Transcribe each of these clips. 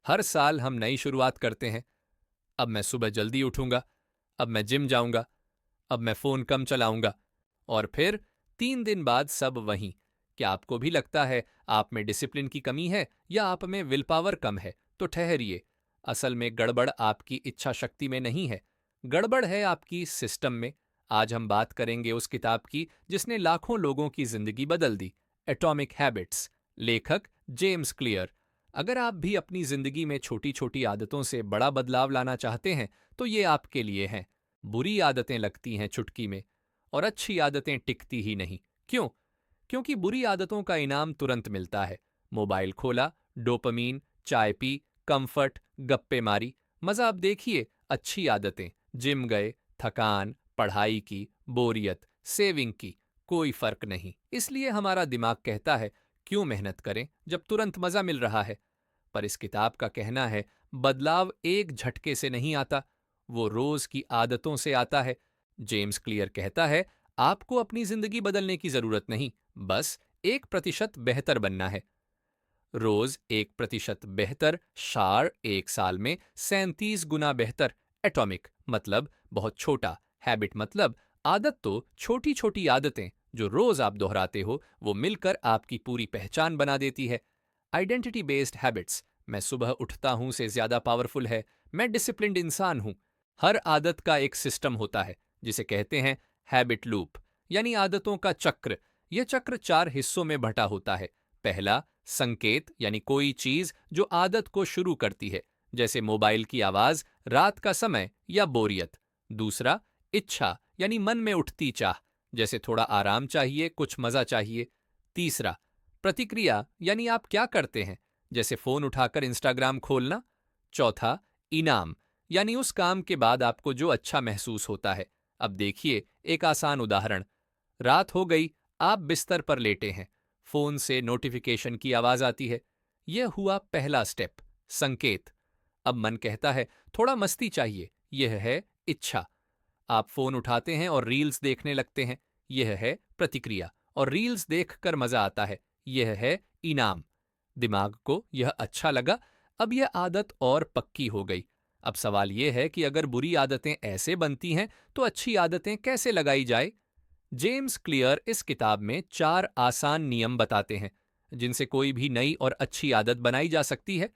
हर साल हम नई शुरुआत करते हैं। अब मैं सुबह जल्दी उठूंगा, अब मैं जिम जाऊंगा, अब मैं फोन कम चलाऊंगा। और फिर 3 दिन बाद सब वहीं। क्या आपको भी लगता है आप में डिसिप्लिन की कमी है या आप में विल पावर कम है? तो ठहरिए, असल में गड़बड़ आपकी इच्छा शक्ति में नहीं है, गड़बड़ है आपकी सिस्टम में। आज हम बात करेंगे उस किताब की जिसने लाखों लोगों की जिंदगी बदल दी, एटॉमिक हैबिट्स। लेखक जेम्स क्लियर। अगर आप भी अपनी जिंदगी में छोटी छोटी आदतों से बड़ा बदलाव लाना चाहते हैं तो ये आपके लिए हैं। बुरी आदतें लगती हैं चुटकी में, और अच्छी आदतें टिकती ही नहीं। क्यों? क्योंकि बुरी आदतों का इनाम तुरंत मिलता है। मोबाइल खोला, डोपामीन, चाय पी, कंफर्ट, गप्पे मारी। मजा अब देखिए, अच्छी आदतें, जिम गए, थकान, पढ़ाई की, बोरियत, सेविंग की, कोई फर्क नहीं। इसलिए हमारा दिमाग कहता है क्यों मेहनत करें जब तुरंत मजा मिल रहा है। पर इस किताब का कहना है बदलाव एक झटके से नहीं आता, वो रोज की आदतों से आता है। जेम्स क्लियर कहता है आपको अपनी जिंदगी बदलने की जरूरत नहीं, बस 1% बेहतर बनना है। रोज 1% बेहतर, शार 1 साल में 37 गुना बेहतर। एटॉमिक मतलब बहुत छोटा, हैबिट मतलब आदत। तो छोटी छोटी आदतें जो रोज आप दोहराते हो वो मिलकर आपकी पूरी पहचान बना देती है। आइडेंटिटी बेस्ड हैबिट्स, मैं सुबह उठता हूं से ज्यादा पावरफुल है। मैं डिसिप्लिन्ड इंसान हूं। हर आदत का एक सिस्टम होता है जिसे कहते हैं हैबिट लूप, यानी आदतों का चक्र। यह चक्र 4 हिस्सों में बंटा होता है। पहला, संकेत, यानी कोई चीज जो आदत को शुरू करती है, जैसे मोबाइल की आवाज, रात का समय या बोरियत। दूसरा, इच्छा, यानी मन में उठती चाह, जैसे थोड़ा आराम चाहिए, कुछ मजा चाहिए। तीसरा, प्रतिक्रिया, यानी आप क्या करते हैं, जैसे फोन उठाकर इंस्टाग्राम खोलना। चौथा, इनाम, यानी उस काम के बाद आपको जो अच्छा महसूस होता है। अब देखिए एक आसान उदाहरण। रात हो गई, आप बिस्तर पर लेटे हैं, फोन से नोटिफिकेशन की आवाज आती है। यह हुआ पहला स्टेप, संकेत। अब मन कहता है थोड़ा मस्ती चाहिए, यह है इच्छा। आप फोन उठाते हैं और रील्स देखने लगते हैं, यह है प्रतिक्रिया। और रील्स देखकर मजा आता है, यह है इनाम। दिमाग को यह अच्छा लगा, अब यह आदत और पक्की हो गई। अब सवाल यह है कि अगर बुरी आदतें ऐसे बनती हैं तो अच्छी आदतें कैसे लगाई जाए। जेम्स क्लियर इस किताब में 4 आसान नियम बताते हैं जिनसे कोई भी नई और अच्छी आदत बनाई जा सकती है।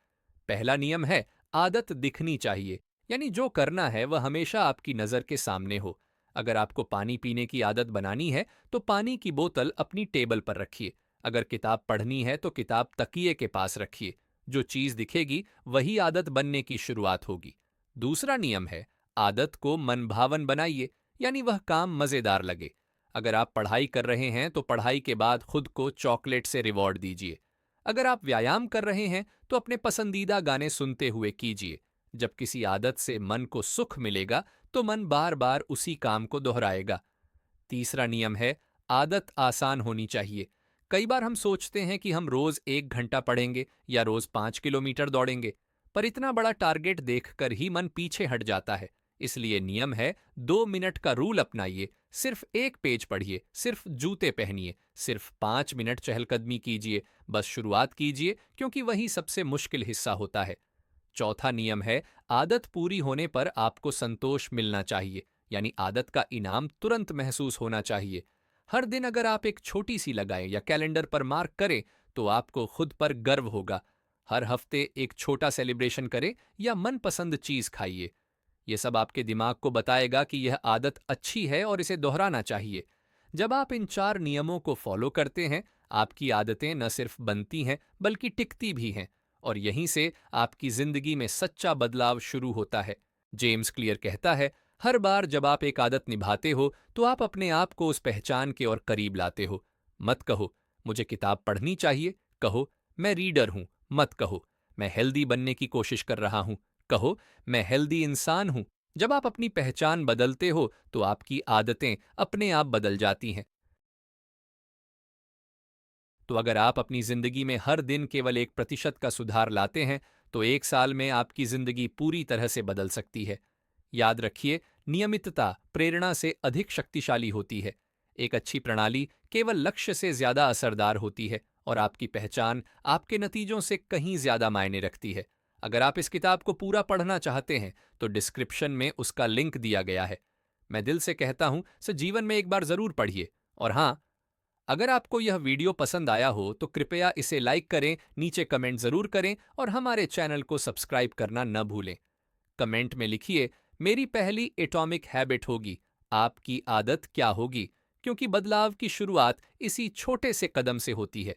पहला नियम है आदत दिखनी चाहिए, यानी जो करना है वह हमेशा आपकी नजर के सामने हो। अगर आपको पानी पीने की आदत बनानी है तो पानी की बोतल अपनी टेबल पर रखिए। अगर किताब पढ़नी है तो किताब तकिए के पास रखिए। जो चीज दिखेगी वही आदत बनने की शुरुआत होगी। दूसरा नियम है आदत को मनभावन बनाइए, यानी वह काम मजेदार लगे। अगर आप पढ़ाई कर रहे हैं तो पढ़ाई के बाद खुद को चॉकलेट से रिवॉर्ड दीजिए। अगर आप व्यायाम कर रहे हैं तो अपने पसंदीदा गाने सुनते हुए कीजिए। जब किसी आदत से मन को सुख मिलेगा तो मन बार बार उसी काम को दोहराएगा। तीसरा नियम है आदत आसान होनी चाहिए। कई बार हम सोचते हैं कि हम रोज 1 घंटा पढ़ेंगे या रोज 5 किलोमीटर दौड़ेंगे, पर इतना बड़ा टारगेट देखकर ही मन पीछे हट जाता है। इसलिए नियम है 2 मिनट का रूल अपनाइए। सिर्फ 1 पेज पढ़िए, सिर्फ जूते पहनिए, सिर्फ 5 मिनट चहलकदमी कीजिए। बस शुरुआत कीजिए, क्योंकि वही सबसे मुश्किल हिस्सा होता है। चौथा नियम है आदत पूरी होने पर आपको संतोष मिलना चाहिए, यानी आदत का इनाम तुरंत महसूस होना चाहिए। हर दिन अगर आप एक छोटी सी लगाएं या कैलेंडर पर मार्क करें तो आपको खुद पर गर्व होगा। हर हफ्ते एक छोटा सेलिब्रेशन करें या मनपसंद चीज खाइए। यह सब आपके दिमाग को बताएगा कि यह आदत अच्छी है और इसे दोहराना चाहिए। जब आप इन 4 नियमों को फॉलो करते हैं, आपकी आदतें न सिर्फ बनती हैं बल्कि टिकती भी हैं। और यहीं से आपकी जिंदगी में सच्चा बदलाव शुरू होता है। जेम्स क्लियर कहता है हर बार जब आप एक आदत निभाते हो तो आप अपने आप को उस पहचान के और करीब लाते हो। मत कहो मुझे किताब पढ़नी चाहिए, कहो मैं रीडर हूं। मत कहो मैं हेल्दी बनने की कोशिश कर रहा हूं, कहो मैं हेल्दी इंसान हूं। जब आप अपनी पहचान बदलते हो तो आपकी आदतें अपने आप बदल जाती हैं। तो अगर आप अपनी जिंदगी में हर दिन केवल 1% का सुधार लाते हैं तो 1 साल में आपकी जिंदगी पूरी तरह से बदल सकती है। याद रखिए, नियमितता प्रेरणा से अधिक शक्तिशाली होती है। एक अच्छी प्रणाली केवल लक्ष्य से ज्यादा असरदार होती है और आपकी पहचान आपके नतीजों से कहीं ज्यादा मायने रखती है। अगर आप इस किताब को पूरा पढ़ना चाहते हैं तो डिस्क्रिप्शन में उसका लिंक दिया गया है। मैं दिल से कहता हूं, इसे जीवन में एक बार जरूर पढ़िए। और हां, अगर आपको यह वीडियो पसंद आया हो तो कृपया इसे लाइक करें, नीचे कमेंट जरूर करें और हमारे चैनल को सब्सक्राइब करना न भूलें। कमेंट में लिखिए, मेरी पहली एटॉमिक हैबिट होगी, आपकी आदत क्या होगी? क्योंकि बदलाव की शुरुआत इसी छोटे से कदम से होती है।